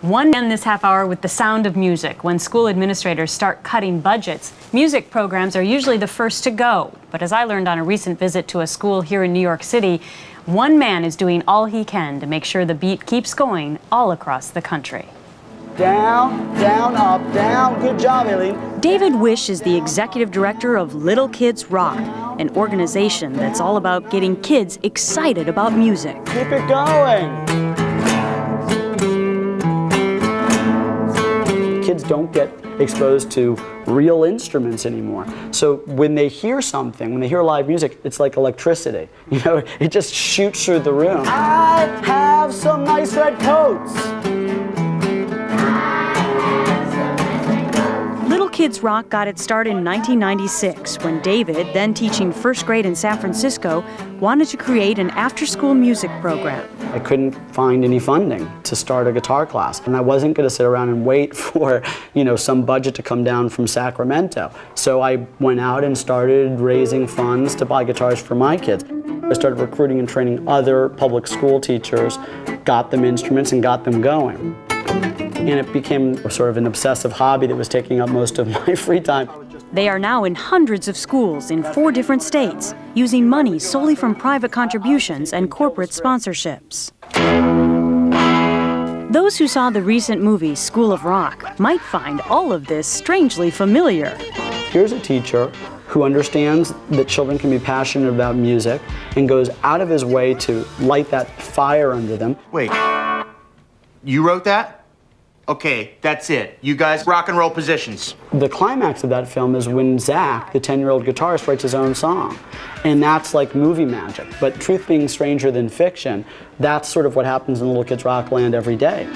One man this half hour with the sound of music. When school administrators start cutting budgets, music programs are usually the first to go. But as I learned on a recent visit to a school here in New York City, one man is doing all he can to make sure the beat keeps going all across the country. Down, down, up, down. Good job, Aileen. David Wish is the executive director of Little Kids Rock, an organization that's all about getting kids excited about music. Keep it going. Kids don't get exposed to real instruments anymore. So when they hear something, when they hear live music, it's like electricity. You know, it just shoots through the room. I have some nice red coats. Little Kids Rock got its start in 1996 when David, then teaching first grade in San Francisco, wanted to create an after-school music program. I couldn't find any funding to start a guitar class, and I wasn't going to sit around and wait for, some budget to come down from Sacramento. So I went out and started raising funds to buy guitars for my kids. I started recruiting and training other public school teachers, got them instruments and got them going. And it became sort of an obsessive hobby that was taking up most of my free time. They are now in hundreds of schools in 4 different states, using money solely from private contributions and corporate sponsorships. Those who saw the recent movie School of Rock might find all of this strangely familiar. Here's a teacher who understands that children can be passionate about music and goes out of his way to light that fire under them. Wait, you wrote that? Okay, that's it. You guys rock and roll positions. The climax of that film is when Zach, the 10-year-old guitarist, writes his own song. And that's like movie magic. But truth being stranger than fiction, that's sort of what happens in Little Kids Rock land every day.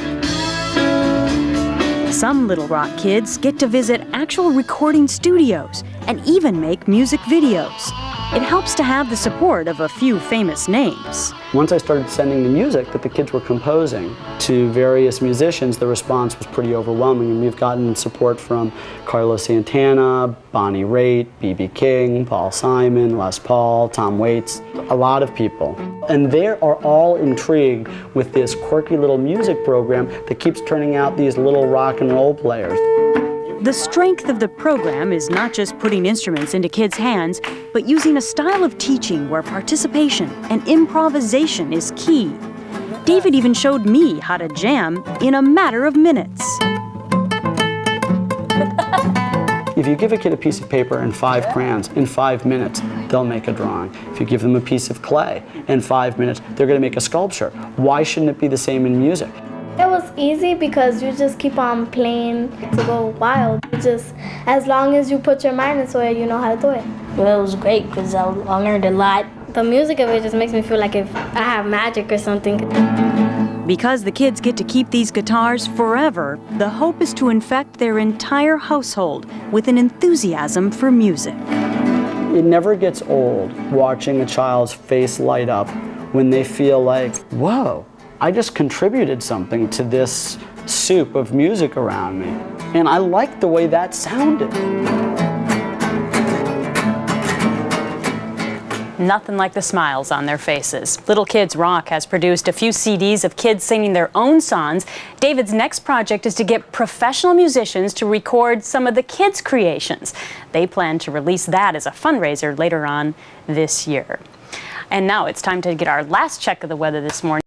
Some Little Rock kids get to visit actual recording studios and even make music videos. It helps to have the support of a few famous names. Once I started sending the music that the kids were composing to various musicians, the response was pretty overwhelming, and we've gotten support from Carlos Santana, Bonnie Raitt, B.B. King, Paul Simon, Les Paul, Tom Waits, a lot of people. And they are all intrigued with this quirky little music program that keeps turning out these little rock and roll players. The strength of the program is not just putting instruments into kids' hands, but using a style of teaching where participation and improvisation is key. David even showed me how to jam in a matter of minutes. If you give a kid a piece of paper and 5 crayons, in 5 minutes, they'll make a drawing. If you give them a piece of clay, in 5 minutes, they're going to make a sculpture. Why shouldn't it be the same in music? It was easy because you just keep on playing to go wild. As long as you put your mind into it, you know how to do it. Well, it was great because I learned a lot. The music of it just makes me feel like if I have magic or something. Because the kids get to keep these guitars forever, the hope is to infect their entire household with an enthusiasm for music. It never gets old watching a child's face light up when they feel like, whoa, I just contributed something to this soup of music around me. And I liked the way that sounded. Nothing like the smiles on their faces. Little Kids Rock has produced a few CDs of kids singing their own songs. David's next project is to get professional musicians to record some of the kids' creations. They plan to release that as a fundraiser later on this year. And now it's time to get our last check of the weather this morning.